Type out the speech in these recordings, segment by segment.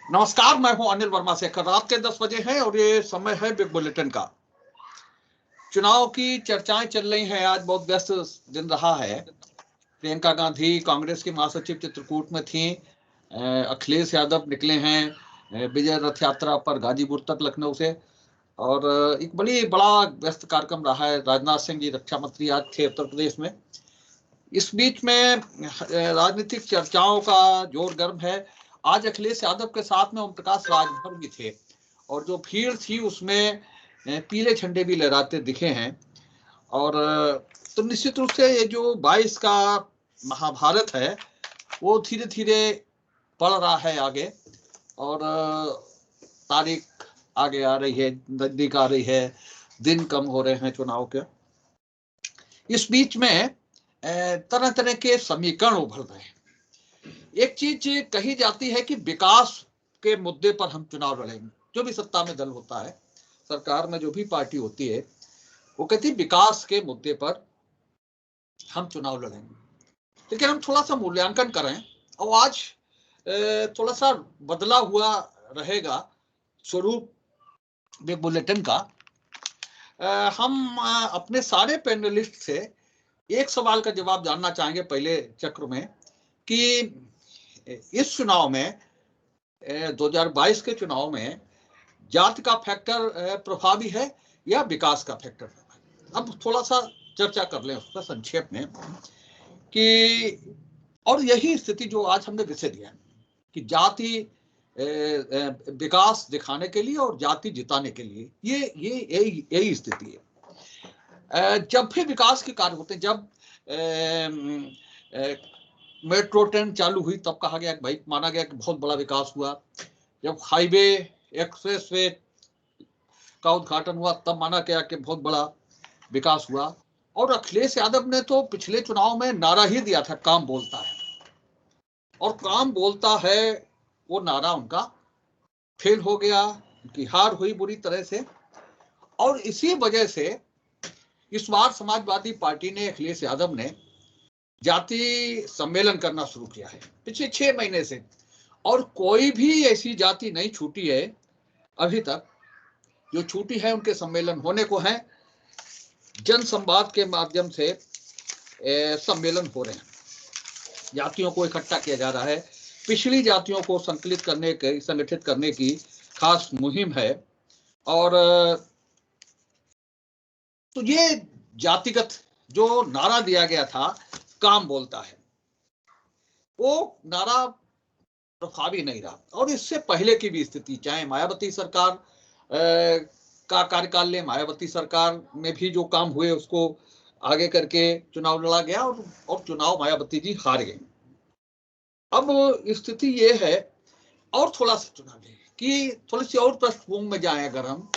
नमस्कार, मैं हूं अनिल वर्मा से। रात के 10 बजे हैं और ये समय है बिग बुलेटिन का। चुनाव की चर्चाएं चल रही हैं। आज बहुत व्यस्त दिन रहा है। प्रियंका गांधी कांग्रेस की महासचिव चित्रकूट में थी। अखिलेश यादव निकले हैं विजय रथ यात्रा पर गाजीपुर तक लखनऊ से। और एक बड़ा व्यस्त कार्यक्रम रहा है। राजनाथ सिंह जी रक्षा मंत्री आज थे उत्तर प्रदेश में। इस बीच में राजनीतिक चर्चाओं का जोर गर्म है। आज अखिलेश यादव के साथ में ओम प्रकाश राजभर भी थे और जो भीड़ थी उसमें पीले झंडे भी लहराते दिखे हैं। और तो निश्चित रूप से ये जो 22 का महाभारत है वो धीरे धीरे बढ़ रहा है आगे। और तारीख आगे आ रही है, नजदीक आ रही है, दिन कम हो रहे हैं चुनाव के। इस बीच में तरह तरह के समीकरण उभर रहे हैं। एक चीज कही जाती है कि विकास के मुद्दे पर हम चुनाव लड़ेंगे। जो भी सत्ता में दल होता है, सरकार में जो भी पार्टी होती है, वो कहती है विकास के मुद्दे पर हम चुनाव लड़ेंगे। लेकिन हम थोड़ा सा मूल्यांकन करें और आज थोड़ा सा बदला हुआ रहेगा स्वरूप बिग बुलेटिन का। हम अपने सारे पैनलिस्ट से एक सवाल का जवाब जानना चाहेंगे पहले चक्र में कि इस चुनाव में 2022 के चुनाव में जाति का फैक्टर प्रभावी है या विकास का फैक्टर। अब थोड़ा सा चर्चा कर लें उस पर संक्षेप में कि और यही स्थिति जो आज हमने विषय दिया है कि जाति विकास दिखाने के लिए और जाति जिताने के लिए यही स्थिति है। जब भी विकास के कार्य होते हैं, जब मेट्रो ट्रेन चालू हुई तब कहा गया भाई, माना गया कि बहुत बड़ा विकास हुआ। जब हाईवे एक्सप्रेसवे का उद्घाटन हुआ तब माना गया कि बहुत बड़ा विकास हुआ। और अखिलेश यादव ने तो पिछले चुनाव में नारा ही दिया था, काम बोलता है। और काम बोलता है वो नारा उनका फेल हो गया, उनकी हार हुई बुरी तरह से। और इसी वजह से इस बार समाजवादी पार्टी ने, अखिलेश यादव ने जाति सम्मेलन करना शुरू किया है पिछले 6 महीने से। और कोई भी ऐसी जाति नहीं छूटी है अभी तक। जो छूटी है उनके सम्मेलन होने को हैं। जन संवाद के माध्यम से सम्मेलन हो रहे हैं। जातियों को इकट्ठा किया जा रहा है। पिछड़ी जातियों को संगठित करने की खास मुहिम है। और तो ये जातिगत जो नारा दिया गया था, काम बोलता है, वो नारा प्रभावी नहीं रहा। और इससे पहले की भी स्थिति, चाहे मायावती सरकार का कार्यकाल ले, मायावती सरकार में भी जो काम हुए उसको आगे करके चुनाव लड़ा गया और चुनाव मायावती जी हार गए। अब स्थिति ये है, और थोड़ा सा चुनाव कि थोड़ी सी और पृष्ठभूमि में जाएं अगर हम।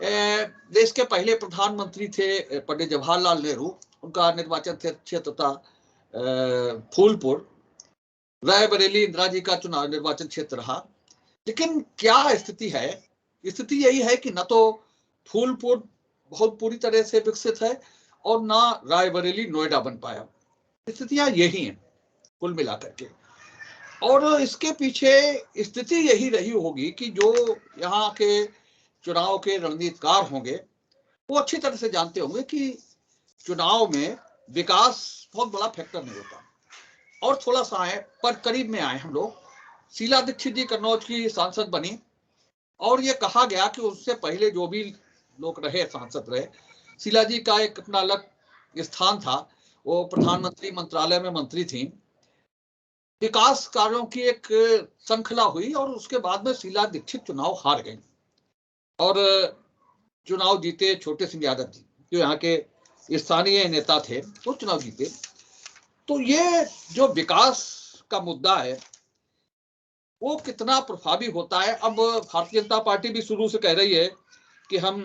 देश के पहले प्रधानमंत्री थे पंडित जवाहरलाल नेहरू। उनका निर्वाचन क्षेत्र था फूलपुर। रायबरेली इंदिरा जी का चुनाव निर्वाचन क्षेत्र रहा। लेकिन क्या स्थिति है? स्थिति यही है कि न तो फूलपुर बहुत पूरी तरह से विकसित है और ना रायबरेली नोएडा बन पाया। स्थितियां यही हैं कुल मिलाकर के। और इसके पीछे स्थिति यही रही होगी कि जो यहाँ के चुनाव के रणनीतिकार होंगे वो अच्छी तरह से जानते होंगे कि चुनाव में विकास बहुत बड़ा फैक्टर नहीं होता। और थोड़ा सा आए पर करीब में आए हम लोग। शीला दीक्षित जी कन्नौज की सांसद बनी और ये कहा गया कि उससे पहले जो भी लोग रहे सांसद रहे, शीला जी का एक अपना अलग स्थान था। वो प्रधानमंत्री मंत्रालय में मंत्री थी। विकास कार्यों की एक श्रृंखला हुई और उसके बाद में शीला दीक्षित चुनाव हार गई और चुनाव जीते छोटे सिंह यादव जी, जो यहाँ के स्थानीय नेता थे, वो चुनाव जीते। तो ये जो विकास का मुद्दा है वो कितना प्रभावी होता है। अब भारतीय जनता पार्टी भी शुरू से कह रही है कि हम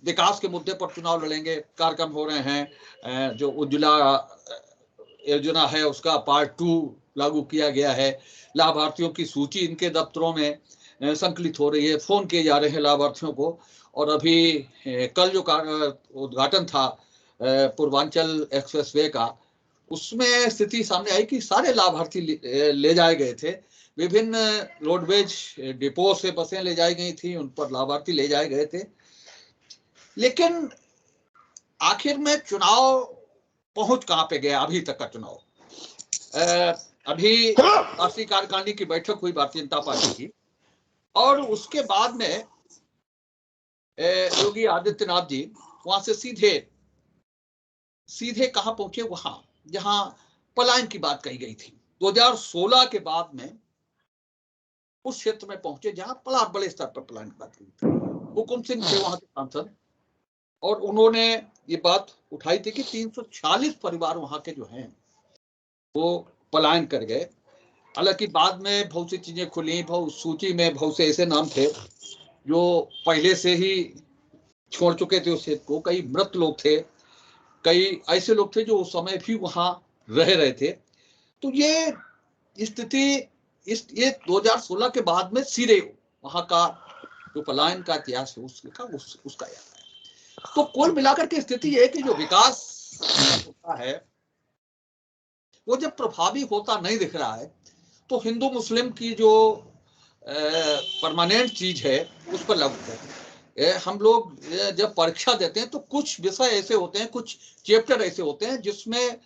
विकास के मुद्दे पर चुनाव लड़ेंगे। कार्यक्रम हो रहे हैं। जो उज्ज्वला योजना है उसका पार्ट 2 लागू किया गया है। लाभार्थियों की सूची इनके दफ्तरों में संकलित हो रही है। फोन किए जा रहे हैं लाभार्थियों को। और अभी कल जो उद्घाटन था पूर्वांचल एक्सप्रेसवे का, उसमें स्थिति सामने आई कि सारे लाभार्थी ले जाए गए थे। विभिन्न रोडवेज डिपो से बसें ले जाई गई थी, उन पर लाभार्थी ले जाए गए थे। लेकिन आखिर में चुनाव पहुंच कहां पे गया? अभी तक का चुनाव, अभी राष्ट्रीय कार्यकारिणी की बैठक हुई भारतीय जनता पार्टी की, और उसके बाद में योगी आदित्यनाथ जी वहां से सीधे कहां पहुंचे? वहां जहां पलायन की बात कही गई थी 2016 के बाद में, उस क्षेत्र में पहुंचे जहां बड़े स्तर पर पलायन की बात कही थी। हुकुम सिंह थे वहां के सांसद, और उन्होंने ये बात उठाई थी कि 346 परिवार वहां के जो हैं वो पलायन कर गए। हालांकि बाद में बहुत सी चीजें खुली, बहुत सूची में बहुत से ऐसे नाम थे जो पहले से ही छोड़ चुके थे उस क्षेत्र को। कई मृत लोग थे, कई ऐसे लोग थे जो उस समय भी वहां रह रहे थे। तो ये स्थिति ये 2016 के बाद में सीधे वहां का जो पलायन का इतिहास है उसका याद है। तो कुल मिलाकर के स्थिति ये है कि जो विकास होता है वो जब प्रभावी होता नहीं दिख रहा है, तो हिंदू मुस्लिम की जो परमानेंट चीज है उस पर लागू है। हम लोग जब परीक्षा देते हैं तो कुछ विषय ऐसे होते हैं, कुछ चैप्टर ऐसे होते हैं जिसमें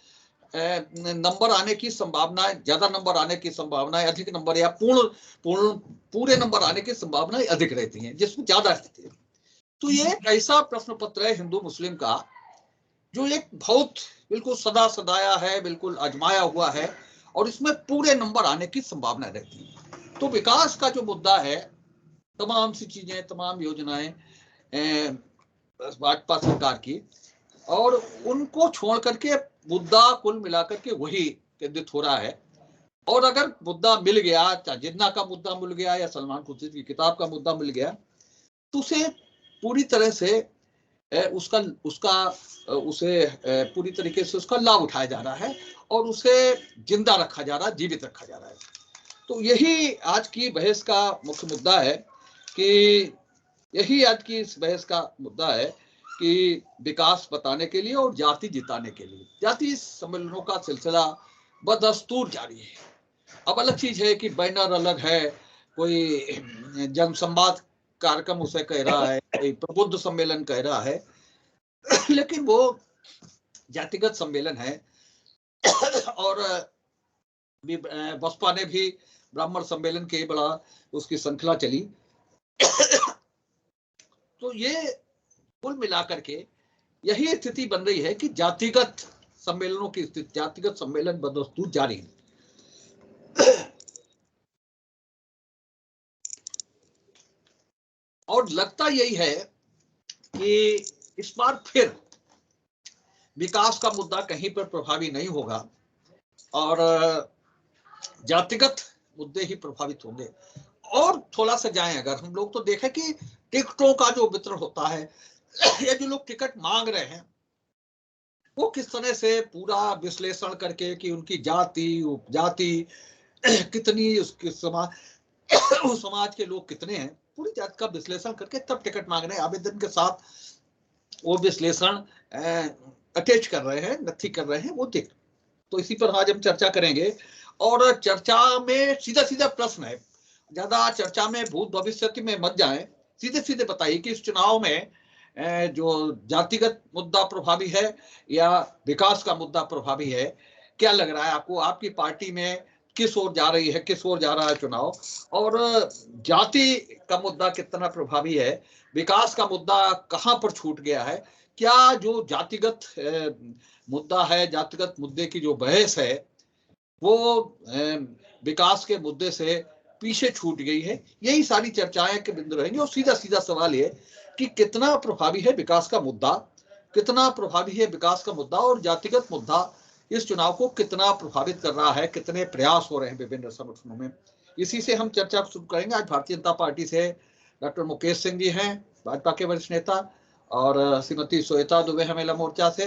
नंबर आने की संभावना, ज्यादा नंबर आने की संभावनाएं, अधिक नंबर या पूरे नंबर आने की संभावनाएं अधिक रहती हैं, जिसमें ज्यादा रहती है। तो ये एक ऐसा प्रश्न पत्र है हिंदू मुस्लिम का जो एक बहुत बिल्कुल सदा सदाया है, बिल्कुल आजमाया हुआ है, और इसमें पूरे नंबर आने की संभावना रहती है। तो विकास का जो मुद्दा है, तमाम सी चीजें, तमाम योजनाएं भाजपा सरकार की, और उनको छोड़ करके मुद्दा कुल मिलाकर के वही केंद्रित हो रहा है। और अगर मुद्दा मिल गया, चाहे जिन्ना का मुद्दा मिल गया या सलमान खुर्शीद की किताब का मुद्दा मिल गया, तो उसे पूरी तरह से उसे पूरी तरीके से उसका लाभ उठाया जा रहा है और उसे जिंदा रखा जा रहा है, जीवित रखा जा रहा है। तो यही आज की बहस का मुख्य मुद्दा है कि विकास बताने के लिए और जाति जिताने के लिए जाति सम्मेलनों का सिलसिला बदस्तूर जारी है। अब अलग चीज है कि बैनर अलग है, कोई जनसंवाद कार्यक्रम उसे कह रहा है, कोई प्रबुद्ध सम्मेलन कह रहा है, लेकिन वो जातिगत सम्मेलन है। और बसपा ने भी ब्राह्मण सम्मेलन के बड़ा उसकी श्रृंखला चली। तो ये कुल मिलाकर के यही स्थिति बन रही है कि जातिगत सम्मेलनों की स्थिति, जातिगत सम्मेलन बदस्तूर जारी है। और लगता यही है कि इस बार फिर विकास का मुद्दा कहीं पर प्रभावी नहीं होगा और जातिगत मुद्दे ही प्रभावित होंगे। और थोड़ा सा जाएं अगर हम लोग तो देखें कि टिकटों का जो वितरण होता है या जो लोग टिकट मांग रहे हैं वो किस तरह से पूरा विश्लेषण करके कि उनकी जाति, उपजाति कितनी, उसके समाज के लोग कितने हैं, पूरी जाति का विश्लेषण करके तब टिकट मांग रहे हैं। आवेदन के साथ वो विश्लेषण अटैच कर रहे हैं, नथी कर रहे हैं, वो देख। तो इसी पर आज हम चर्चा करेंगे। और चर्चा में सीधा सीधा प्रश्न है, ज्यादा चर्चा में भूत भविष्य में मत जाएं, सीधे सीधे बताइए कि इस चुनाव में जो जातिगत मुद्दा प्रभावी है या विकास का मुद्दा प्रभावी है? क्या लग रहा है आपको? आपकी पार्टी में किस ओर जा रही है, किस ओर जा रहा है चुनाव? और जाति का मुद्दा कितना प्रभावी है? विकास का मुद्दा कहां पर छूट गया है? क्या जो जातिगत मुद्दा है, जातिगत मुद्दे की जो बहस है वो विकास के मुद्दे से पीछे छूट गई है? यही सारी चर्चाएं के बिंदु रहेंगे। और सीधा सीधा सवाल ये कि कितना प्रभावी है विकास का मुद्दा, कितना प्रभावी है विकास का मुद्दा, और जातिगत मुद्दा इस चुनाव को कितना प्रभावित कर रहा है, कितने प्रयास हो रहे हैं विभिन्न संगठनों में। इसी से हम चर्चा शुरू करेंगे। आज भारतीय जनता पार्टी से डॉक्टर मुकेश सिंह जी हैं, भाजपा के वरिष्ठ नेता, और श्रीमती श्वेता दुबे हैं महिला मोर्चा से,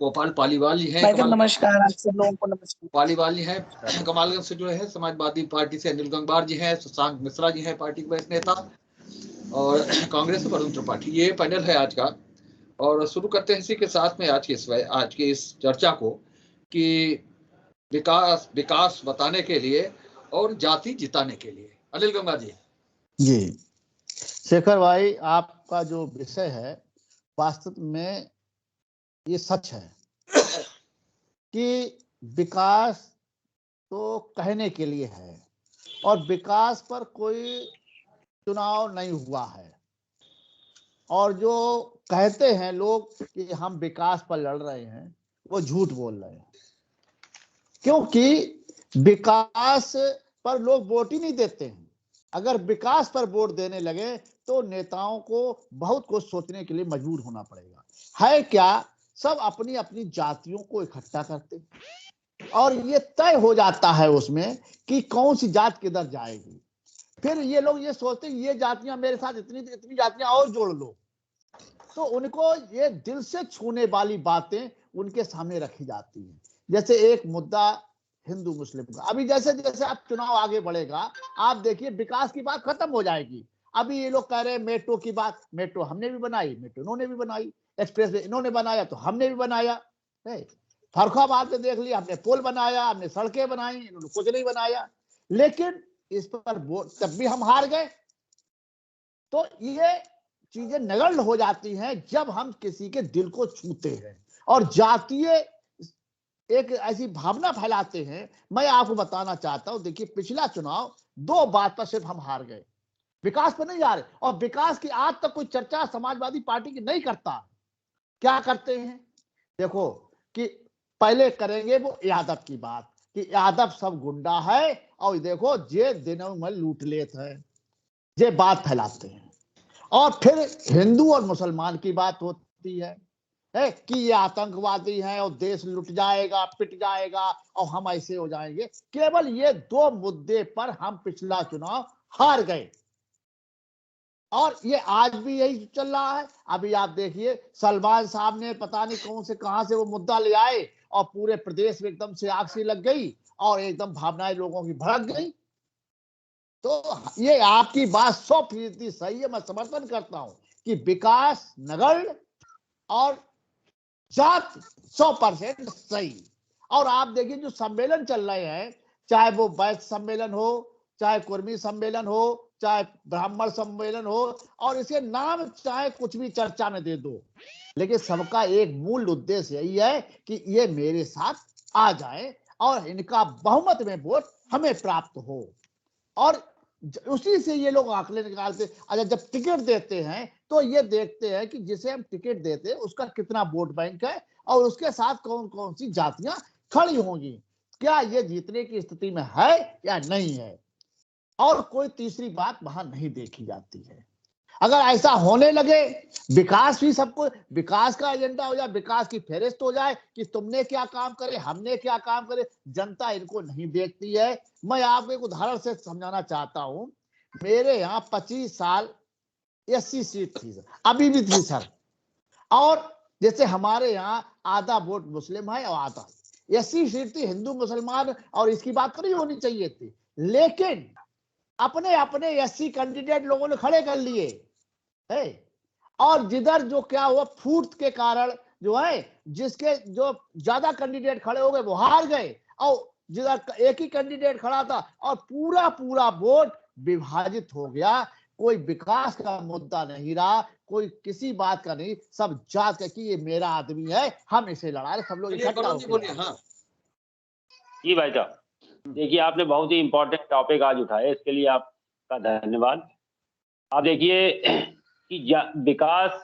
गोपाल पालीवाल जी हैं, नमस्कार आप सब लोगों को। नमस्कार। पालीवाल जी हैं कमालगंज से जुड़े हैं, समाजवादी पार्टी से अनिल गंगवार जी हैं, शशांक मिश्रा जी हैं पार्टी के वरिष्ठ नेता, और कांग्रेस वरुण त्रिपाठी। ये पैनल है आज का। और शुरू करते हैं इसी के साथ में आज की इस चर्चा को कि विकास विकास बताने के लिए और जाति जिताने के लिए। अनिल गंगा जी। जी शेखर भाई, आपका जो विषय है वास्तव में ये सच है कि विकास तो कहने के लिए है और विकास पर कोई चुनाव नहीं हुआ है। और जो कहते हैं लोग कि हम विकास पर लड़ रहे हैं, वो झूठ बोल रहे हैं, क्योंकि विकास पर लोग वोट ही नहीं देते हैं। अगर विकास पर वोट देने लगे तो नेताओं को बहुत कुछ सोचने के लिए मजबूर होना पड़ेगा। है क्या, सब अपनी अपनी जातियों को इकट्ठा करते हैं और ये तय हो जाता है उसमें कि कौन सी जात किधर जाएगी। फिर ये लोग ये सोचते हैं ये जातियां मेरे साथ इतनी इतनी जातियां और जोड़ लो, तो उनको ये दिल से छूने वाली बातें उनके सामने रखी जाती हैं। जैसे एक मुद्दा हिंदू मुस्लिम का, अभी जैसे जैसे आप चुनाव आगे बढ़ेगा आप देखिए विकास की बात खत्म हो जाएगी। अभी ये लोग कह रहे हैं मेट्रो की बात, मेट्रो हमने भी बनाई, मेट्रो इन्होंने भी बनाई, एक्सप्रेस इन्होंने बनाया तो हमने भी बनाया। फर्रुखाबाद में देख लिया, हमने पुल बनाया, हमने सड़कें बनाई, इन्होंने कुछ नहीं बनाया। लेकिन इस पर तब भी हम हार गए। तो ये चीजें नगण्य हो जाती हैं जब हम किसी के दिल को छूते हैं और जातीय एक ऐसी भावना फैलाते हैं। मैं आपको बताना चाहता हूं, देखिए पिछला चुनाव 2 बात पर सिर्फ हम हार गए, विकास पर नहीं हारे। और विकास की आज तक कोई चर्चा समाजवादी पार्टी की नहीं करता। क्या करते हैं देखो, कि पहले करेंगे वो यादव की बात कि यादव सब गुंडा है और देखो जे दिनों में लूट लेते हैं, ये बात फैलाते हैं। और फिर हिंदू और मुसलमान की बात होती है कि ये आतंकवादी हैं और देश लुट जाएगा, पिट जाएगा और हम ऐसे हो जाएंगे। केवल ये 2 मुद्दे पर हम पिछला चुनाव हार गए और ये आज भी यही चल रहा है। अभी आप देखिए सलमान साहब ने पता नहीं कौन से कहां से वो मुद्दा ले आए और पूरे प्रदेश में एकदम से आग सी लग गई और एकदम भावनाएं लोगों की भड़क गई। तो ये आपकी बात 100% सही है, मैं समर्थन करता हूं कि विकास नगण्य और जात 100% सही। और आप देखिए जो सम्मेलन चल रहे हैं, चाहे वो वैश्य सम्मेलन हो, चाहे कुर्मी सम्मेलन हो, चाहे ब्राह्मण सम्मेलन हो, और इसके नाम चाहे कुछ भी चर्चा में दे दो, लेकिन सबका एक मूल उद्देश्य यही है कि ये मेरे साथ आ जाए और इनका बहुमत में वोट हमें प्राप्त हो। और उसी से ये लोग आंकड़े निकालते। अच्छा, जब टिकट देते हैं तो ये देखते हैं कि जिसे हम टिकट देते हैं उसका कितना वोट बैंक है और उसके साथ कौन कौन सी जातियां खड़ी होंगी, क्या ये जीतने की स्थिति में है या नहीं है। और कोई तीसरी बात वहां नहीं देखी जाती है। अगर ऐसा होने लगे, विकास भी सबको, विकास का एजेंडा हो जाए, विकास की फेहरिस्त हो जाए कि तुमने क्या काम करे, हमने क्या काम करे, जनता इनको नहीं देखती है। मैं आपको एक उदाहरण से समझाना चाहता हूं। मेरे यहाँ 25 साल SC सीट थी सर, अभी भी थी सर। और जैसे हमारे यहाँ आधा वोट मुस्लिम है और आधा SC सीट थी, हिंदू मुसलमान और इसकी बात तो नहीं होनी चाहिए थी, लेकिन अपने अपने SC कैंडिडेट लोगों ने खड़े कर लिए है। और जिधर जो क्या हुआ, फूट के कारण जो है, जिसके जो ज्यादा कैंडिडेट खड़े हो गए वो हार गए और जिधर एक ही कैंडिडेट खड़ा था और पूरा पूरा वोट विभाजित हो गया। कोई विकास का मुद्दा नहीं रहा, कोई किसी बात का नहीं, सब जात का कि ये मेरा आदमी है, हम इसे लड़ा रहे, सब लोग इकट्ठा हो गए। हाँ जी भाई साहब, देखिए आपने बहुत ही इंपॉर्टेंट टॉपिक आज उठाया, इसके लिए आपका धन्यवाद। आप देखिए कि विकास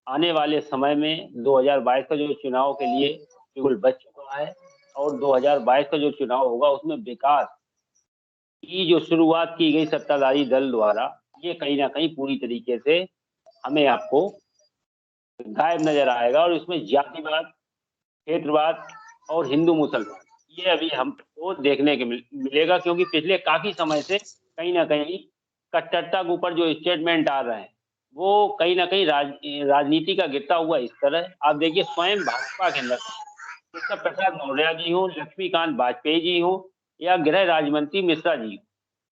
आने वाले समय में 2022 का जो चुनाव के लिए बिल्कुल बच चुका है और 2022 का जो चुनाव होगा उसमें विकास की जो शुरुआत की गई सत्ताधारी दल द्वारा, ये कहीं ना कहीं पूरी तरीके से हमें आपको गायब नजर आएगा। और इसमें जातिवाद, क्षेत्रवाद और हिंदू मुसलमान, ये अभी हमको देखने के मिलेगा, क्योंकि पिछले काफी समय से कहीं ना कहीं कट्टरता के ऊपर जो स्टेटमेंट आ रहे हैं वो कहीं ना कहीं राजनीति का गिरता हुआ इस तरह। आप देखिए स्वयं भाजपा के अंदर केशव प्रसाद मौर्य जी हो, लक्ष्मीकांत वाजपेयी जी हो या गृह राज्य मिश्रा जी,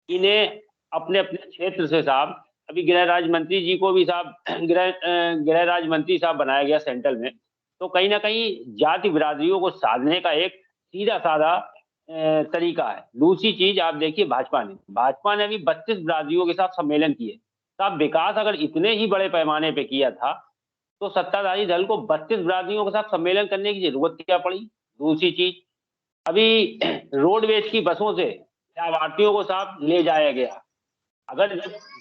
इन्हें अपने अपने क्षेत्र से साहब, अभी गृह राज्य मंत्री जी को भी साहब गृह राज्य मंत्री साहब बनाया गया सेंट्रल में। तो कहीं ना कहीं जाति बिरादरियों को साधने का एक सीधा साधा तरीका है। दूसरी चीज आप देखिए, भाजपा ने अभी 32 बिरादरियों के साथ सम्मेलन किए। साहब, विकास अगर इतने ही बड़े पैमाने पे किया था तो सत्ताधारी दल को 32 बिरादरियों के साथ सम्मेलन करने की जरूरत क्या पड़ी? दूसरी चीज, अभी रोडवेज की बसों से लाभार्थियों को साहब ले जाया गया। अगर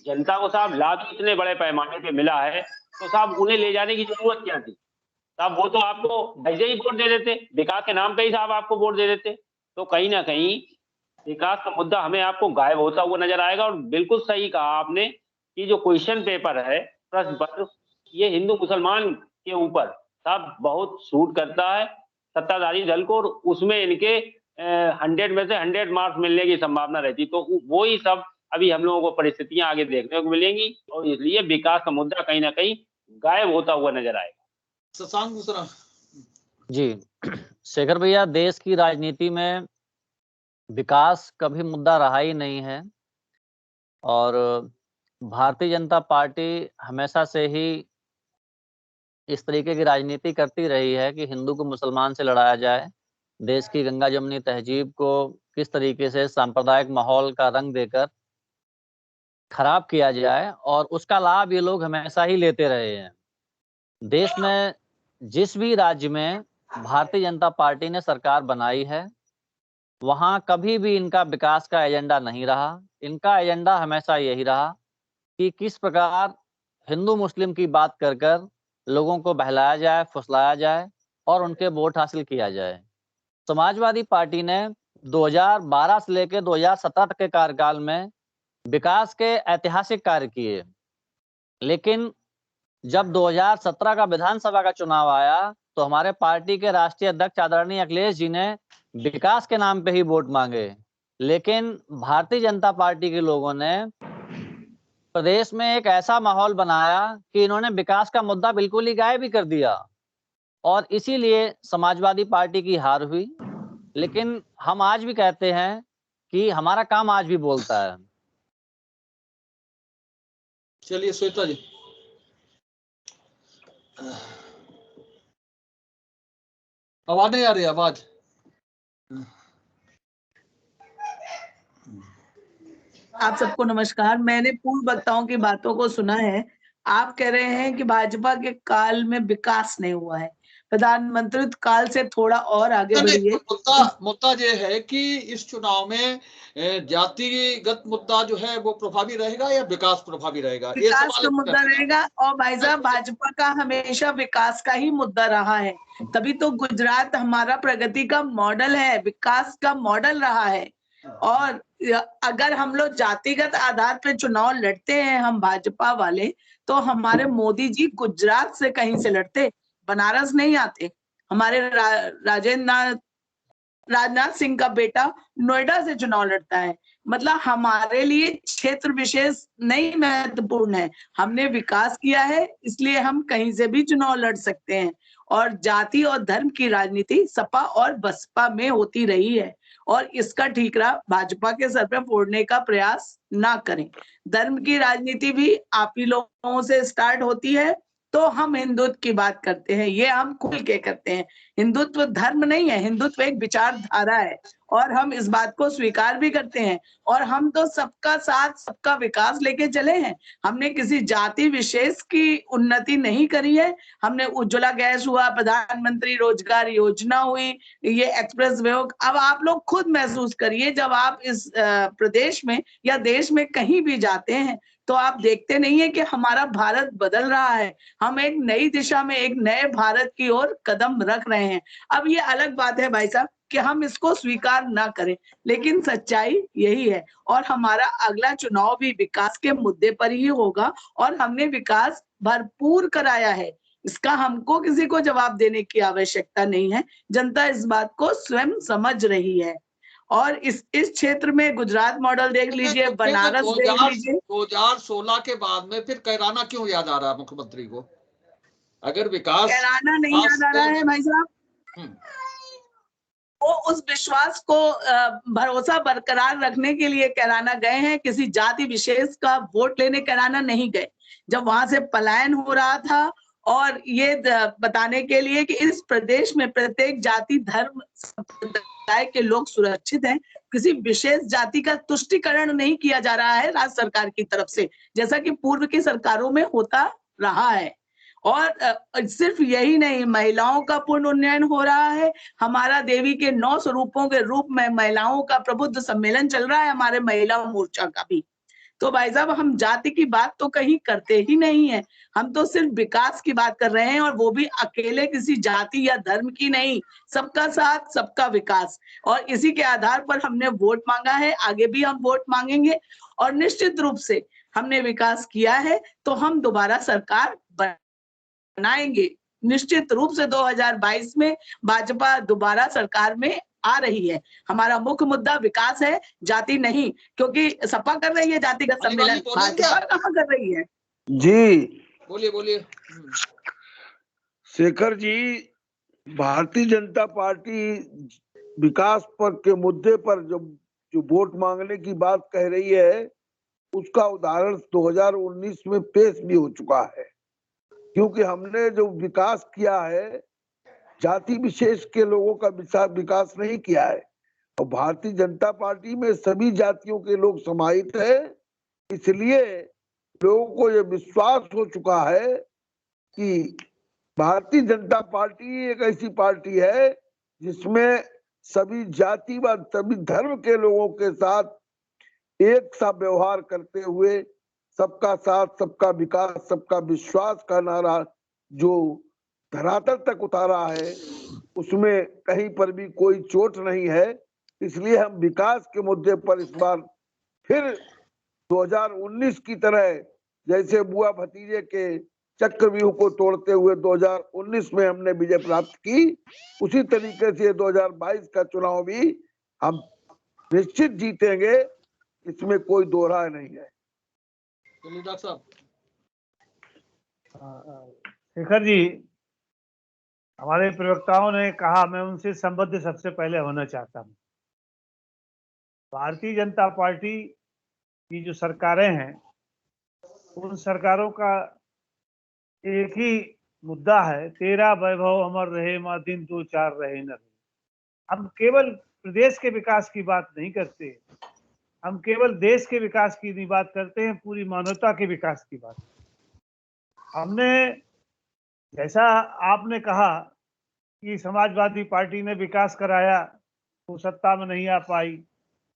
जनता को साहब लाभ इतने बड़े पैमाने पे मिला है तो साहब उन्हें ले जाने की जरूरत क्या थी? साहब वो तो आपको वैसे ही वोट दे देते, विकास के नाम पे ही साहब आपको वोट दे देते। तो कहीं ना कहीं विकास का मुद्दा हमें आपको गायब होता हुआ नजर आएगा। और बिल्कुल सही कहा आपने कि जो क्वेश्चन पेपर है, प्रश्न पत्र, ये हिंदू मुसलमान के ऊपर साहब बहुत सूट करता है सत्ताधारी दल को, और उसमें इनके 100 में से 100 मार्क्स मिलने की संभावना रहती। तो वो ही सब अभी हम लोगों को परिस्थितियां आगे देखने को मिलेंगी, और इसलिए विकास का मुद्दा कहीं ना कहीं गायब होता हुआ नजर आएगा। शशांक दूसरा। जी शेखर भैया, देश की राजनीति में विकास कभी मुद्दा रहा ही नहीं है, और भारतीय जनता पार्टी हमेशा से ही इस तरीके की राजनीति करती रही है कि हिंदू को मुसलमान से लड़ाया जाए, देश की गंगा जमुनी तहजीब को किस तरीके से सांप्रदायिक माहौल का रंग देकर खराब किया जाए, और उसका लाभ ये लोग हमेशा ही लेते रहे हैं। देश में जिस भी राज्य में भारतीय जनता पार्टी ने सरकार बनाई है, वहां कभी भी इनका विकास का एजेंडा नहीं रहा। इनका एजेंडा हमेशा यही रहा कि किस प्रकार हिंदू मुस्लिम की बात कर कर लोगों को बहलाया जाए, फुसलाया जाए और उनके वोट हासिल किया जाए। समाजवादी पार्टी ने 2012 से लेकर 2017 तक के कार्यकाल में विकास के ऐतिहासिक कार्य किए, लेकिन जब 2017 का विधानसभा का चुनाव आया तो हमारे पार्टी के राष्ट्रीय अध्यक्ष आदरणीय अखिलेश जी ने विकास के नाम पे ही वोट मांगे। लेकिन भारतीय जनता पार्टी के लोगों ने प्रदेश में एक ऐसा माहौल बनाया कि इन्होंने विकास का मुद्दा बिल्कुल ही गायब ही कर दिया, और इसीलिए समाजवादी पार्टी की हार हुई। लेकिन हम आज भी कहते हैं कि हमारा काम आज भी बोलता है। चलिए श्वेता जी। आवाज नहीं आ रही? आवाज आप सबको नमस्कार। मैंने पूर्व वक्ताओं की बातों को सुना है। आप कह रहे हैं कि भाजपा के काल में विकास नहीं हुआ है, प्रधानमंत्री काल से थोड़ा और आगे बढ़िए। मुद्दा ये है कि इस चुनाव में जातिगत मुद्दा जो है वो प्रभावी रहेगा या विकास प्रभावी रहेगा? विकास का मुद्दा रहेगा। और भाई साहब, भाजपा का हमेशा विकास का ही मुद्दा रहा है, तभी तो गुजरात हमारा प्रगति का मॉडल है, विकास का मॉडल रहा है। और अगर हम लोग जातिगत आधार पर चुनाव लड़ते हैं हम भाजपा वाले, तो हमारे मोदी जी गुजरात से कहीं से लड़ते, बनारस नहीं आते। हमारे राजनाथ सिंह का बेटा नोएडा से चुनाव लड़ता है। मतलब हमारे लिए क्षेत्र विशेष नहीं महत्वपूर्ण है, हमने विकास किया है इसलिए हम कहीं से भी चुनाव लड़ सकते हैं। और जाति और धर्म की राजनीति सपा और बसपा में होती रही है, और इसका ठीकरा भाजपा के सर पे फोड़ने का प्रयास ना करें। धर्म की राजनीति भी आप ही लोगों से स्टार्ट होती है, तो हम हिंदुत्व की बात करते हैं, ये हम खुल के करते हैं। हिंदुत्व धर्म नहीं है, हिंदुत्व एक विचारधारा है, और हम इस बात को स्वीकार भी करते हैं। और हम तो सबका साथ सबका विकास लेके चले हैं, हमने किसी जाति विशेष की उन्नति नहीं करी है। हमने उज्ज्वला गैस हुआ, प्रधानमंत्री रोजगार योजना हुई, ये एक्सप्रेस वे। अब आप लोग खुद महसूस करिए, जब आप इस प्रदेश में या देश में कहीं भी जाते हैं तो आप देखते नहीं है कि हमारा भारत बदल रहा है, हम एक नई दिशा में एक नए भारत की ओर कदम रख रहे हैं। अब ये अलग बात है भाई साहब कि हम इसको स्वीकार ना करें, लेकिन सच्चाई यही है। और हमारा अगला चुनाव भी विकास के मुद्दे पर ही होगा, और हमने विकास भरपूर कराया है, इसका हमको किसी को जवाब देने की आवश्यकता नहीं है। जनता इस बात को स्वयं समझ रही है। और इस क्षेत्र में गुजरात मॉडल देख लीजिए, बनारस देख लीजिए। 2016 के बाद में फिर कैराना क्यों याद आ रहा है मुख्यमंत्री को? अगर विकास कैराना नहीं याद आ रहा है भाई साहब, वो उस विश्वास को भरोसा बरकरार रखने के लिए कैराना गए हैं, किसी जाति विशेष का वोट लेने कैराना नहीं गए। जब वहां से पलायन हो रहा था, और ये बताने के लिए कि इस प्रदेश में प्रत्येक जाति धर्म समुदाय के लोग सुरक्षित हैं। किसी विशेष जाति का तुष्टिकरण नहीं किया जा रहा है राज्य सरकार की तरफ से, जैसा कि पूर्व की सरकारों में होता रहा है। और सिर्फ यही नहीं, महिलाओं का पूर्ण उन्नयन हो रहा है। हमारा देवी के 9 स्वरूपों के रूप में महिलाओं का प्रबुद्ध सम्मेलन चल रहा है, हमारे महिला मोर्चा का भी। तो भाई साहब, हम जाति की बात तो कहीं करते ही नहीं है, हम तो सिर्फ विकास की बात कर रहे हैं, और वो भी अकेले किसी जाति या धर्म की नहीं, सबका साथ सबका विकास। और इसी के आधार पर हमने वोट मांगा है, आगे भी हम वोट मांगेंगे। और निश्चित रूप से हमने विकास किया है तो हम दोबारा सरकार बनाएंगे। निश्चित रूप से 2022 में भाजपा दोबारा सरकार में आ रही है। हमारा मुख्य मुद्दा विकास है, जाति नहीं, क्योंकि सपा कर रही है जातिगत सम्मेलन, भाजपा कहाँ कर रही है। जी बोलिए बोलिए। शेखर जी, भारतीय जनता पार्टी विकास पर के मुद्दे पर जो वोट मांगने की बात कह रही है, उसका उदाहरण 2019 में पेश भी हो चुका है। क्योंकि हमने जो विकास किया है, जाति विशेष के लोगों का विकास नहीं किया है। और भारतीय जनता पार्टी में सभी जातियों के लोग समाहित है, इसलिए लोगों को यह विश्वास हो चुका है कि भारतीय जनता पार्टी एक ऐसी पार्टी है जिसमें सभी जाति व सभी धर्म के लोगों के साथ एक सा व्यवहार करते हुए सबका साथ सबका विकास सबका विश्वास का नारा जो धरातल तक उतारा है, उसमें कहीं पर भी कोई चोट नहीं है। इसलिए हम विकास के मुद्दे पर इस बार फिर 2019 की तरह, जैसे बुआ भतीजे के चक्रव्यूह को तोड़ते हुए 2019 में हमने विजय प्राप्त की, उसी तरीके से 2022 का चुनाव भी हम निश्चित जीतेंगे, इसमें कोई दो राय नहीं है। चलिए डॉक्टर साहब। शेखर जी, हमारे प्रवक्ताओं ने कहा, मैं उनसे संबद्ध सबसे पहले होना चाहता हूँ। भारतीय जनता पार्टी की जो सरकारें हैं, उन सरकारों का एक ही मुद्दा है, तेरा वैभव अमर रहे माँ दिन दो चार रहे न रहे। हम केवल प्रदेश के विकास की बात नहीं करते, हम केवल देश के विकास की नहीं बात करते हैं, पूरी मानवता के विकास की बात। हमने, जैसा आपने कहा कि समाजवादी पार्टी ने विकास कराया, वो सत्ता में नहीं आ पाई,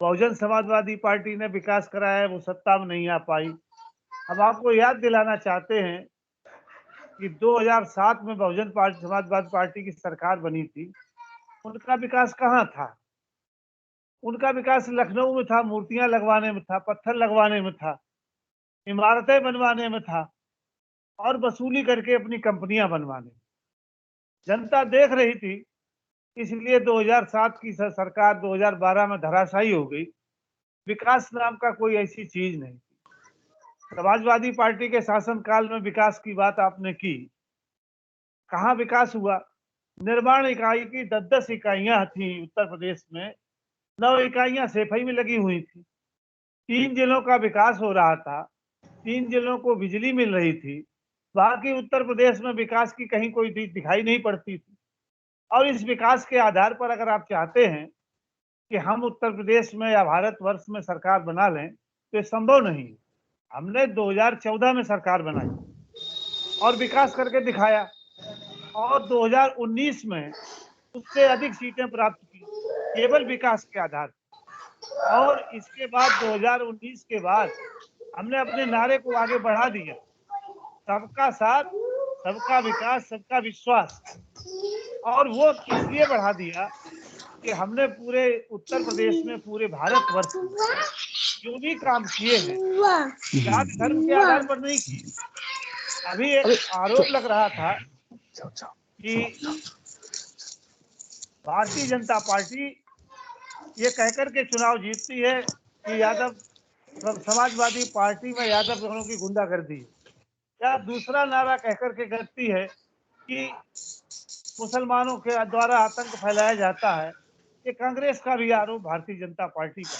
बहुजन समाजवादी पार्टी ने विकास कराया, वो सत्ता में नहीं आ पाई। हम आपको याद दिलाना चाहते हैं कि 2007 में बहुजन समाजवादी पार्टी की सरकार बनी थी, उनका विकास कहाँ था? उनका विकास लखनऊ में था, मूर्तियां लगवाने में था, पत्थर लगवाने में था, इमारतें बनवाने में था, और वसूली करके अपनी कंपनियां बनवाने। जनता देख रही थी, इसलिए 2007 की सरकार 2012 में धराशायी हो गई। विकास नाम का कोई ऐसी चीज नहीं थी। समाजवादी पार्टी के शासनकाल में विकास की बात आपने की, कहाँ विकास हुआ? निर्माण इकाई की 10-10 इकाइयां थी उत्तर प्रदेश में, 9 इकाइयां सेफई में लगी हुई थी। 3 जिलों का विकास हो रहा था, 3 जिलों को बिजली मिल रही थी। बाकी उत्तर प्रदेश में विकास की कहीं कोई दिखाई नहीं पड़ती थी। और इस विकास के आधार पर अगर आप चाहते हैं कि हम उत्तर प्रदेश में या भारतवर्ष में सरकार बना लें, तो ये संभव नहीं है। हमने 2014 में सरकार बनाई और विकास करके दिखाया, और 2019 में उससे अधिक सीटें प्राप्त की, केवल विकास के आधार पर। और इसके बाद 2019 के बाद हमने अपने नारे को आगे बढ़ा दिया, सबका साथ सबका विकास सबका विश्वास। और वो इसलिए बढ़ा दिया कि हमने पूरे उत्तर प्रदेश में, पूरे भारतवर्ष में जो भी काम किए हैं, जाति धर्म के आधार पर नहीं किए। अभी एक आरोप लग रहा था कि भारतीय जनता पार्टी ये कहकर के चुनाव जीतती है कि यादव समाजवादी पार्टी में यादव लोगों की गुंडागर्दी है, या दूसरा नारा कहकर के करती है कि मुसलमानों के द्वारा आतंक फैलाया जाता है। ये कांग्रेस का भी आरोप भारतीय जनता पार्टी का।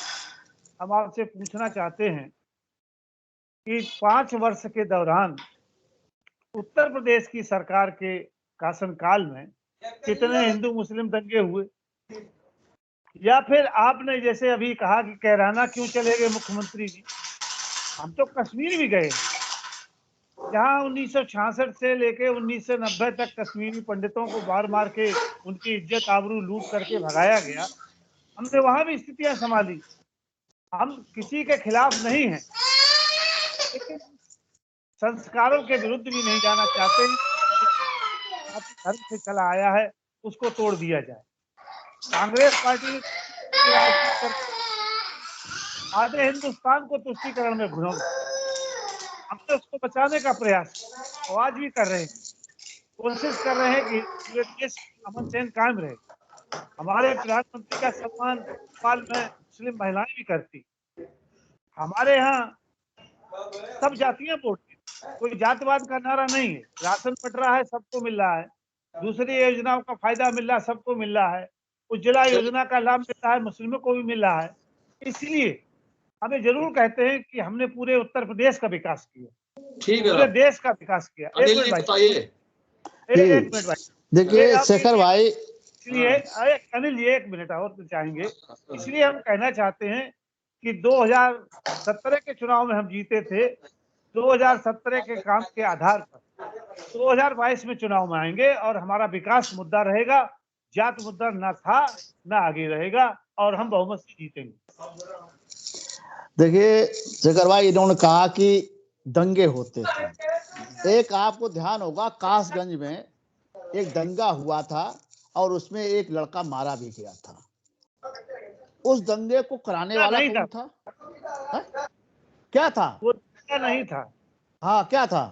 हम आपसे पूछना चाहते हैं कि 5 वर्ष के दौरान उत्तर प्रदेश की सरकार के शासनकाल में कितने हिंदू मुस्लिम दंगे हुए? या फिर आपने जैसे अभी कहा कि कैराना क्यों चले गए मुख्यमंत्री जी, हम तो कश्मीर भी गए, जहाँ 1966 से लेके 1990 तक कश्मीरी पंडितों को मार मार के उनकी इज्जत आबरू लूट करके भगाया गया, हमने वहां भी स्थितियां संभाली। हम किसी के खिलाफ नहीं हैं, लेकिन संस्कारों के विरुद्ध भी नहीं जाना चाहते हैं। धर्म से चला आया है उसको तोड़ दिया जाए। कांग्रेस पार्टी की राजनीति कर आधे हिंदुस्तान को तुष्टीकरण में घुसा, हमने उसको बचाने का प्रयास तो आज भी कर रहे हैं, कोशिश कर रहे हैं कि पूरे देश अमन चैन कायम रहे। हमारे प्रधानमंत्री का सम्मान नेपाल में मुस्लिम महिलाएं भी करती। हमारे यहाँ सब जातियां वोट दी, कोई जातवाद का नारा नहीं है। राशन बट रहा है, सबको मिल रहा है, दूसरी योजनाओं का फायदा मिल रहा है, सबको मिल रहा है, उज्ज्वला योजना का लाभ मिल रहा है, मुस्लिमों को भी मिल रहा है। इसलिए हमें जरूर कहते हैं कि हमने पूरे उत्तर प्रदेश का विकास किया, ठीक है पूरे देश का विकास किया। अनिल जी बताइए। एक मिनट भाई, देखिए शेखर भाई, इसलिए अनिल जी एक मिनट और तो चाहेंगे। इसलिए हम कहना चाहते हैं कि 2017 के चुनाव में हम जीते थे, 2017 के काम के आधार पर 2022 में चुनाव में आएंगे और हमारा विकास मुद्दा रहेगा, जात मुद्दा ना था ना आगे रहेगा, और हम बहुमत से जीतेंगे। देखिए शेखर भाई, इन्होंने कहा कि दंगे होते थे। एक आपको ध्यान होगा, कासगंज में एक दंगा हुआ था और उसमें एक लड़का मारा भी गया था। उस दंगे को कराने वाला कौन था? क्या था? वो दंगा नहीं था। हाँ क्या था?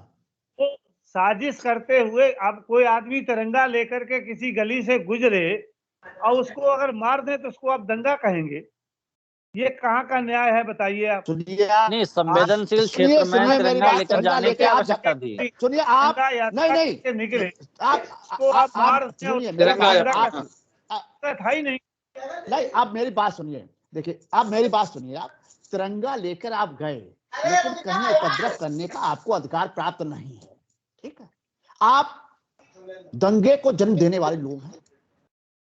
वो साजिश करते हुए, अब कोई आदमी तिरंगा लेकर के किसी गली से गुजरे और उसको अगर मार दे तो उसको आप दंगा कहेंगे? ये कहाँ का न्याय है बताइए आप? नहीं, संवेदनशील क्षेत्र में तिरंगा लेकर जाने की आवश्यकता थी। सुनिए आप, नहीं निकले आप मार सुनिए, था ही नहीं। आप मेरी बात सुनिए। देखिए आप मेरी बात सुनिए, आप तिरंगा लेकर आप गए, लेकिन कहीं उपद्रव करने का आपको अधिकार प्राप्त नहीं है, ठीक है? आप दंगे को जन्म देने वाले लोग हैं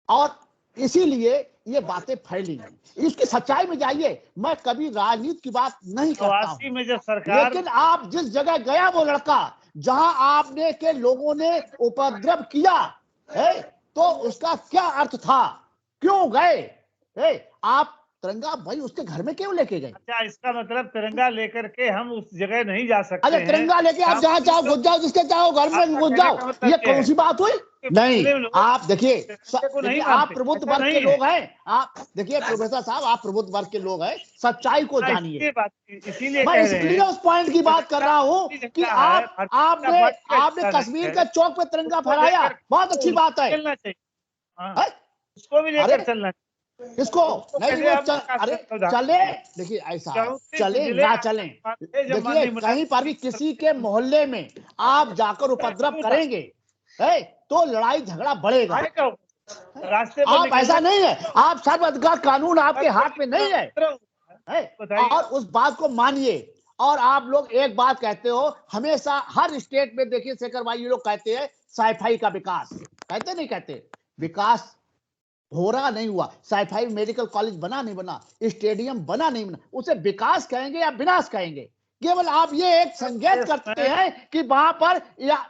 और इसीलिए ये बातें फैली हैं। इसकी सच्चाई में जाइए। मैं कभी राजनीति की बात नहीं करता हूं, में जब सरकार, लेकिन आप जिस जगह गया वो लड़का, जहां आपने के लोगों ने उपद्रव किया है, तो उसका क्या अर्थ था? क्यों गए? आप तिरंगा भाई उसके घर में क्यों लेके गए? अच्छा, इसका मतलब तिरंगा लेकर के हम उस जगह नहीं जा सकते? अरे तिरंगा लेके आप जहाँ चाहो घुस जाओ, जिसके चाहो घर में घुस जाओ, ये कौन सी बात हुई? नहीं, आप देखिए आप प्रबुद्ध वर्ग के लोग हैं। आप देखिए प्रोफेसर साहब, आप प्रबुद्ध वर्ग के लोग हैं, सच्चाई को जानिए। मैं इसलिए उस पॉइंट की बात कर रहा हूँ कि आपने कश्मीर के चौक पे तिरंगा फहराया, बहुत अच्छी बात है। उसको भी लेकर चलना, इसको नहीं, अरे चले, देखिए ऐसा चले ना चले, देखिए कहीं पर भी किसी के मोहल्ले में आप जाकर उपद्रव करेंगे तो लड़ाई झगड़ा बढ़ेगा। रास्ते आप ऐसा नहीं है, आप सर्वोच्च का कानून आपके हाथ में नहीं है, और उस बात को मानिए। और आप लोग एक बात कहते हो हमेशा, हर स्टेट में देखिए शेखर भाई, ये लोग कहते हैं साइफाई का विकास, कहते नहीं कहते? विकास हो रहा नहीं हुआ, साइफाई मेडिकल कॉलेज बना नहीं बना, स्टेडियम बना नहीं बना, उसे विकास कहेंगे या विनाश कहेंगे? केवल आप ये एक संकेत करते हैं कि वहां पर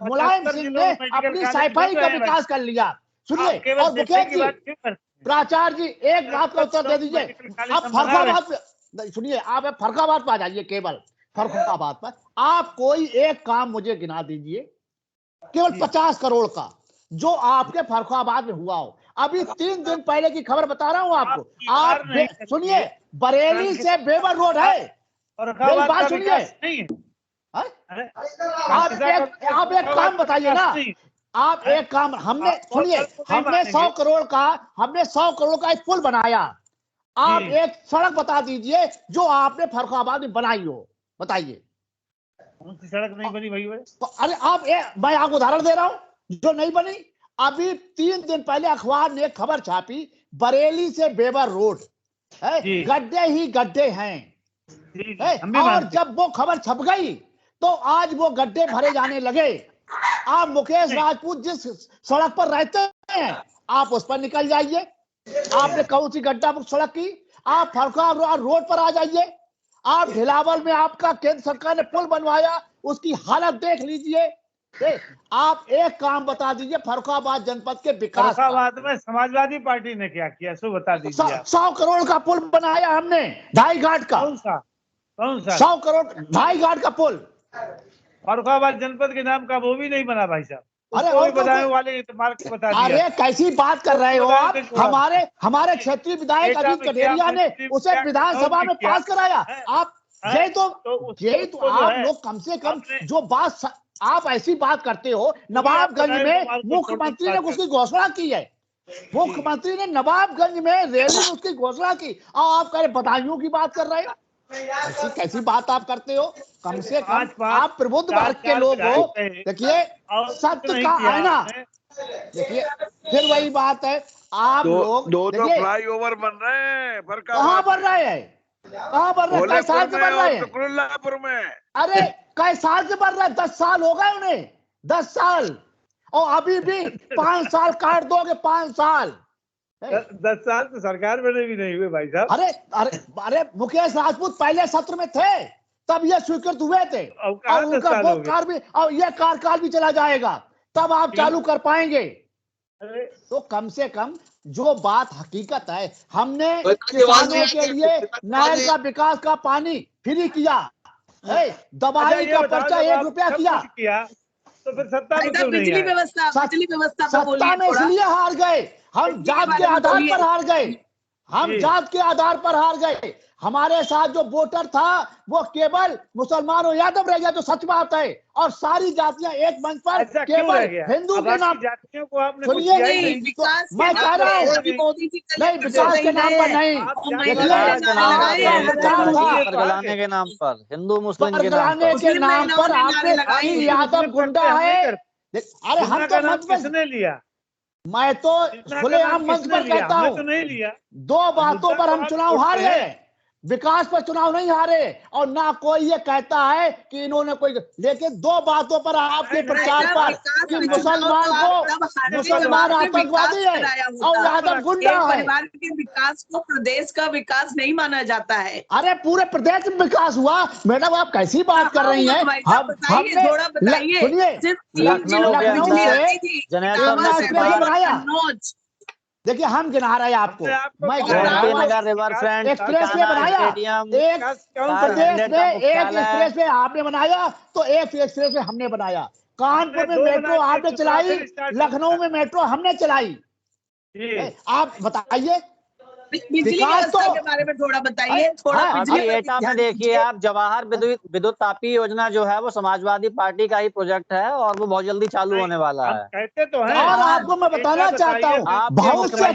मुलायम सिंह ने अपनी साइफाई का विकास कर लिया। सुनिए, और मुकेश जी, प्राचार्य जी, एक बात का उत्तर दे दीजिए। अब फर्रुखाबाद पे सुनिए, आप फर्रुखाबाद पर आ जाइए, केवल फर्रुखाबाद पर आप कोई एक काम मुझे गिना दीजिए, केवल 50 करोड़ का, जो आपके फर्रुखाबाद में हुआ हो। अभी 3 दिन पहले की खबर बता रहा हूं आपको। आप सुनिए, बरेली से बेवर रोड है, मेरी बात सुनिए। आप एक काम बताइए ना, आप एक काम, हमने सुनिए, हमने 100 करोड़ का एक पुल बनाया। आप एक सड़क बता दीजिए जो आपने फर्रुखाबाद में बनाई हो, बताइए। कौन सी सड़क नहीं बनी भाई? अरे मैं आपको उदाहरण दे रहा हूं जो नहीं बनी। अभी 3 दिन पहले अखबार ने खबर छापी, बरेली से बेवर रोड गड्ढे ही गड्ढे हैं, और जब वो खबर छप गई तो आज वो गड्ढे भरे जाने लगे। आप मुकेश राजपूत जिस सड़क पर रहते हैं, आप उस पर निकल जाइए, आपने कौन सी गड्ढा मुक्त सड़क की? आप फरुखाबाद रोड पर आ जाइए, आप ढिलावल में आपका केंद्र सरकार ने पुल बनवाया, उसकी हालत देख लीजिए। आप एक काम बता दीजिए फरुखाबाद जनपद के विकास का। फरुखाबाद में समाजवादी पार्टी ने क्या किया, सो बता दीजिए आप। 100 करोड़ का पुल बनाया हमने, ढाई घाट का। कौन सा 100 करोड़ ढाई घाट का पुल फरुखाबाद जनपद के नाम का वो भी नहीं बना भाई साहब। अरे उसको भी और बताने वाले मार्ग बता दिया। अरे कैसी बात कर रहे हो आप? हमारे क्षेत्रीय विधायक एटा अजीत में कटेरिया ने किया, उसे विधानसभा में किया, पास कराया। आप यही तो उसको जो आप है, लोग कम से कम आपने- जो बात आप ऐसी बात करते हो। नवाबगंज में मुख्यमंत्री ने उसकी घोषणा की है, मुख्यमंत्री ने नवाबगंज में रैली में उसकी घोषणा की, और आप कह रहे बधाइयों की बात कर रहे हो। ऐसी कैसी बात आप करते हो? कम से कम आप प्रबुद्ध वर्ग के लोग हो। देखिए सत्य का आईना, देखिए फिर वही बात है। आप लोग दो देखिए फ्लाईओवर बन रहे हैं कहाँ बन रहे हैं, कहाँ बन रहे हैं, कई साल से बन रहे हैं। कुल्लापुर में। अरे कई साल से बन रहे हैं, 10 साल हो गए उन्हें, 10 साल, और अभी भी 5 साल काट दोगे, 5 साल। 10 साल तो सरकार बने भी नहीं हुए भाई साहब। अरे अरे अरे मुकेश राजपूत पहले सत्र में थे, तब ये स्वीकृत हुए थे, और उनका वो कार भी, और ये कार्यकाल भी चला जाएगा, तब आप चालू कर पाएंगे। तो कम से कम जो बात हकीकत है, हमने किसानों के लिए नहर का विकास का पानी फ्री किया, दवाई का पर्चा 1 रुपया किया। तो फिर सत्ता में क्यों नहीं बिजली आए? व्यवस्था सत्ता में इसलिए हार गए, हम जात के आधार पर हार गए, हम जात के आधार पर हार गए। हमारे साथ जो वोटर था वो केवल मुसलमान और यादव रह गया, जो सच बात है, और सारी जातियां एक मंच पर केवल हिंदू के नाम। जातियों को आपने सुनिए मैं कह रहा हूँ नहीं, विकास के नाम पर नहीं, परगलाने के नाम पर, हिंदू मुस्लिम के नाम पर आपने यादव गुंडा है। अरे हम तो मंच में, किसने लिया? मैं तो खुलेआम मंच पर कहता हूँ, तो नहीं लिया। 2 बातों पर हम चुनाव हार गए, विकास पर चुनाव नहीं हारे, और ना कोई ये कहता है कि इन्होंने कोई, लेकिन 2 बातों पर आपके प्रचार पर कि मुसलमान को मुसलमान आतंकवादी है और यादव गुंडा है। परिवार के विकास को प्रदेश का विकास नहीं माना जाता है। अरे पूरे प्रदेश में विकास हुआ मैडम, आप कैसी बात कर रही हैं? थोड़ा बताइए, सुनिए, सिर्फ 3 जिलों में बिजली आई थी, बनाया। देखिए हम गिना रहे हैं आपको, मैं एक्सप्रेस वे बनाया, एक प्रदेश में एक एक्सप्रेस वे आपने बनाया, तो एक एक्सप्रेस वे हमने बनाया। कानपुर में मेट्रो आपने चलाई, लखनऊ में मेट्रो हमने चलाई। आप बताइए बिजली व्यवस्था के बारे में थोड़ा बताइए। थोड़ा अभी एटा में देखिए आप, जवाहर विद्युत तापी योजना जो है वो समाजवादी पार्टी का ही प्रोजेक्ट है, और वो बहुत जल्दी चालू होने वाला है। कहते तो हैं। और आपको मैं बताना चाहता हूँ, बहुत से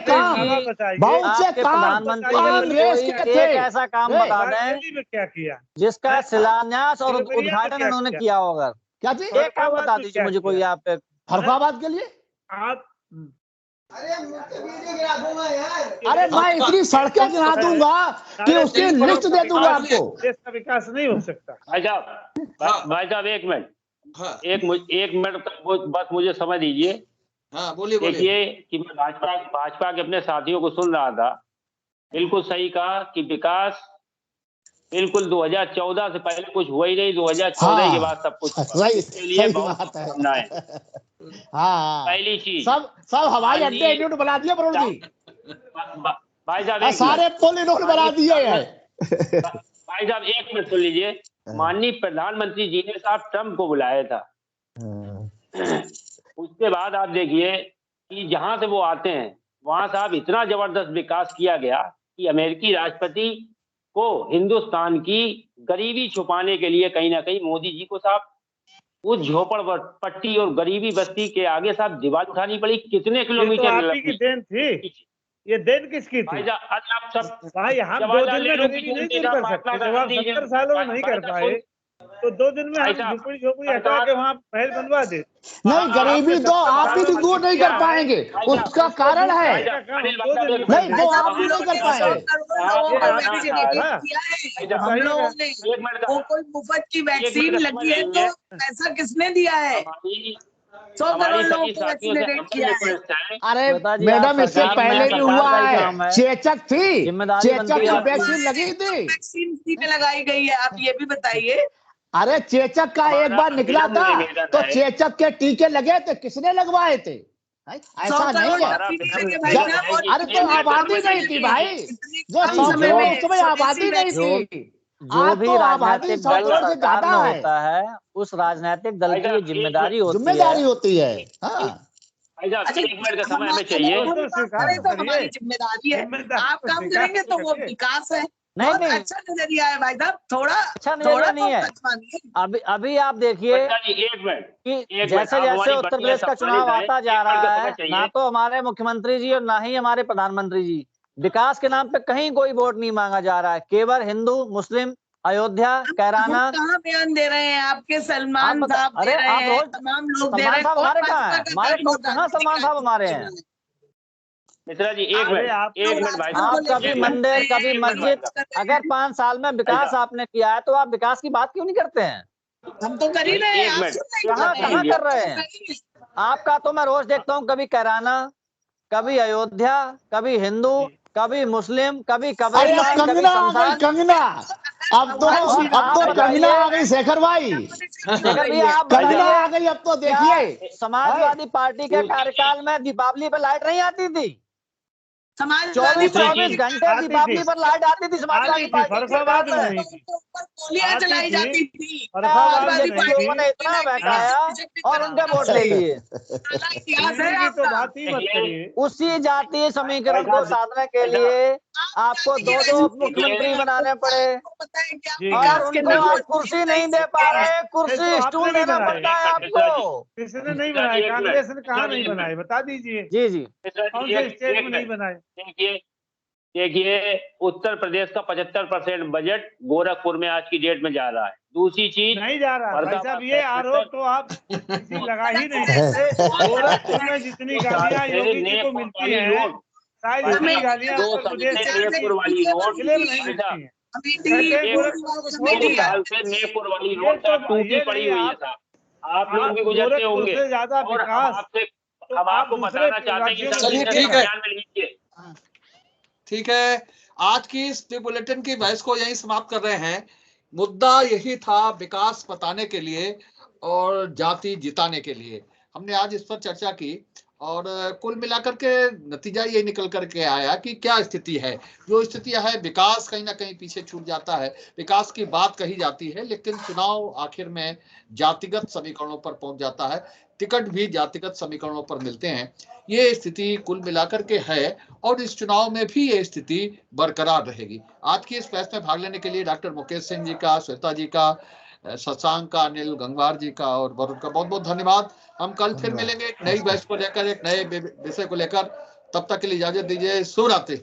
प्रधानमंत्री एक ऐसा काम बता दें क्या किया जिसका शिलान्यास और उद्घाटन उन्होंने किया होगा। क्या चीज? एक काम बता दीजिए मुझे कोई आप फरुखाबाद के लिए। आप अरे मैं इतनी सड़कें गिरा दूंगा कि उसकी लिस्ट दे दूंगा आपको। देश का विकास नहीं हो सकता। भाई साहब 1 मिनट, एक मिनट बस मुझे समय दीजिए। हाँ बोलिए। देखिए कि मैं भाजपा के अपने साथियों को सुन रहा था, बिल्कुल सही कहा कि विकास बिल्कुल 2014 से पहले कुछ हुआ ही नहीं, 2014 के बाद सब कुछ इसके लिए बहुत शुभकामनाएं। हाँ पहली चीज सब हवाई अड्डे इन्होंने बना दिए वरुण जी, भाई साहब सारे पुल इन्होंने बना दिए हैं। भाई साहब 1 मिनट सुन लीजिए। माननीय प्रधानमंत्री जी ने साहब ट्रम्प को बुलाया था, उसके बाद आप देखिए कि जहां से वो आते हैं वहां साहब इतना जबरदस्त विकास किया गया कि अमेरिकी राष्ट्रपति को हिंदुस्तान की गरीबी छुपाने के लिए कहीं ना कहीं मोदी जी को साहब उस झोपड़पट्टी और गरीबी बस्ती के आगे साहब दीवार उठानी पड़ी। कितने किलोमीटर की देन थी, ये देन किसकी थी? आप सब भाई हम 2 दिन में गरीबी नहीं दूर कर सकते, जब आप 70 सालों में नहीं कर पाए तो 2 दिन में हम झोपड़ी हटा के वहाँ महल बनवा दे। नहीं, गरीबी तो आप ही दूर नहीं कर पाएंगे, उसका कारण है। नहीं वो आप भी नहीं कर पाएंगे। हम लोगों ने वो कोई मुफ्त की वैक्सीन लगी है तो पैसा किसने दिया है? 100 हमारी करोड़ लोगों सभी को साथियों से वैक्सीनेटेड किया है। रिक्वेस्ट है। अरे श्वेता जी, मैडम, आप इससे सरकार में पहले भी सरकार हुआ का ही है, काम है, चेचक थी, जिम्मेदारी बनती चेचक है की आपकी। वैक्सीन लगी थी। वैक्सीन फ्री में लगाई गई है, आप ये भी बताइए। अरे चेचक का एक हमारा बार निकला विनम्र था निवेदन तो है। चेचक के टीके लगे थे, किसने लगवाए थे? 100 ऐसा नहीं करोड़ है। हमारा फ्री में विनम्र लगे भाई जब निवेदन साहब, है और कि अरे तो एक मिनट आबादी अनुमति नहीं थी दीजिए। भाई, इतने जो कम 100 समय करोड़ में उस समय स्वदेशी आबादी नहीं वैक्सीन। थी। जो आज भी तो आबादी राजनीतिक 100 दल करोड़ से सरकार ज्यादा में है। होता है, उस राजनीतिक दल भाई की ये साहब, जिम्मेदारी होती है। जिम्मेदारी होती है। हाँ, भाई साहब, अच्छा, 1 मिनट का समय हमें हमारे चाहिए। हम तो काम स्वीकार करें तो करिए, हमारी जिम्मेदारी है, जिम्मेदारी आप को काम स्वीकार करेंगे तो वो करिए। विकास है। नहीं बहुत नहीं, अच्छा नजरिया है भाई साहब, थोड़ा अच्छा थोड़ा नजरिया नहीं तो है। सच मानिए। अभी अभी आप देखिए बच्चा जी, 1 मिनट, कि 1 मिनट, जैसे आप जैसे हमारी उत्तर बत्तियां प्रदेश का सम्मानित चुनाव हैं। आता जा 1 मिनट का रहा समय है, चाहिए। ना तो हमारे मुख्यमंत्री जी और ना ही हमारे प्रधानमंत्री जी, विकास के नाम पे कहीं कोई वोट नहीं मांगा जा रहा है। केवल हिंदू, मुस्लिम, अयोध्या, हम कैराना। कहाँ बयान दे रहे हैं? आपके आप सलमान बता, साहब दे अरे रहे आप हैं, रोज तमाम लोग दे रहे सलमान हैं। साहब कौन हमारे कहाँ भाजपा है? का हमारे कर्मठ कहाँ राजनीतिक सलमान साहब हमारे हैं? राजनीति मिश्रा जी, 1 अरे मिनट, आप 1 मिनट भाई राजनीति साहब, को आप कभी लेकर एक मिनट, मंदिर, बोल रहे कभी हैं, एक मिनट भाई मस्जिद, साहब, कर रहे अगर हैं। 5 साल में विकास आपने किया है तो आप विकास की बात क्यों नहीं करते हैं? हम तो कर ही भाई, रहे हैं, 1 आप मिनट, क्यों नहीं कहाँ कर रहे कहाँ हैं? कर रहे हैं? आपका तो मैं रोज देखता हूँ, कभी कैराना, कभी अयोध्या, कभी हिंदू, कभी मुस्लिम, कभी अरे कब्रिस्तान, कभी कंगना आ गई, शमशान। कंगना। और अब आप तो कंगना बताइए आ गई शेखर भाई, शेखर भैया, आप कंगना बताइए, आ गई। अब तो क्या देखिए, समाजवादी पार्टी के कार्यकाल में दीपावली पर लाइट नहीं आती थी? समाजवादी 24 पार्टी घंटे आती दीपावली थी, पर लाइट आती थी समाजवादी आती थी, पार्टी के सरकार फर्रुखाबाद में में। नहीं थी, गोलियां आती चलाई थी, जाती थी फर्रुखाबाद में समाजवादी नहीं बीजेपी थी। लोगों ने पार्टी इतना बहकाया और उनके वोट ले लिए। काला इतिहास है दिल्ली की तो आपका। बात ही मत करिए। उसी जातीय भाई समीकरण को साहब, साधने के भाई साहब, लिए आपको जाति की 2-2 राजनीति मुख्यमंत्री बनाने पड़े, पता है क्या जी, और विकास के उनको नाम आप पर कुर्सी नहीं दे पा रहे, ये तो कुर्सी आपने स्टूल भी देना बनाए, पड़ता है मिश्रा जी, आपको। किसने नहीं मिश्रा बनाए? जी, 1 मिनट, कांग्रेस ने कहा मिश्रा जी, नहीं 1 बनाए? मिनट, बता दीजिए जी जी, मिश्रा कौन जी, से 1 स्टेट में नहीं मिनट, बनाए? देखिए, देखिए, उत्तर प्रदेश का 75% बजट गोरखपुर में आज की डेट में जा रहा है। दूसरी चीज, नहीं जा रहा भाई साहब, फर्रुखाबाद ये आरोप तो आप किसी लगा ही नहीं सकते। गोरखपुर में जितनी गालियां योगी जी को मिलती हैं, शायद इतनी गालियां उत्तर प्रदेश के नेकपुर वाली रोड, जिले में नहीं भाई साहब, मिलती हैं। कहते हैं गोरखपुर को छोड़ 2 दिया। साल से नेकपुर वाली ये रोड तो टूटी ये पड़ी नहीं, हुई है साहब। आप लोग भी गुजरते गोरखपुर होंगे से ज्यादा और विकास हम तो आप आपको दूसरे बताना चाहते हैं कि राज्यों में चलिए, सर, ठीक है। ध्यान में लीजिए। ठीक है, आज की इस बुलेटिन की बहस को यहीं समाप्त कर रहे हैं। मुद्दा यही था, विकास बताने के लिए और जाति जिताने के लिए हमने आज इस पर चर्चा की, और कुल मिलाकर के नतीजा ये निकल करके आया कि क्या स्थिति है। जो स्थिति है, विकास कहीं ना कहीं पीछे छूट जाता है। विकास की बात कही जाती है, लेकिन चुनाव आखिर में जातिगत समीकरणों पर पहुंच जाता है, टिकट भी जातिगत समीकरणों पर मिलते हैं। ये स्थिति कुल मिलाकर के है, और इस चुनाव में भी ये स्थिति बरकरार रहेगी। आज की इस बहस में भाग लेने के लिए डॉक्टर मुकेश सिंह जी का, श्वेता जी का, शशांक का, अनिल गंगवार जी का और वरुण का बहुत बहुत धन्यवाद। हम कल फिर मिलेंगे एक नई बहस को लेकर, एक नए विषय को लेकर। तब तक के लिए इजाजत दीजिए। शुभ रात्रि।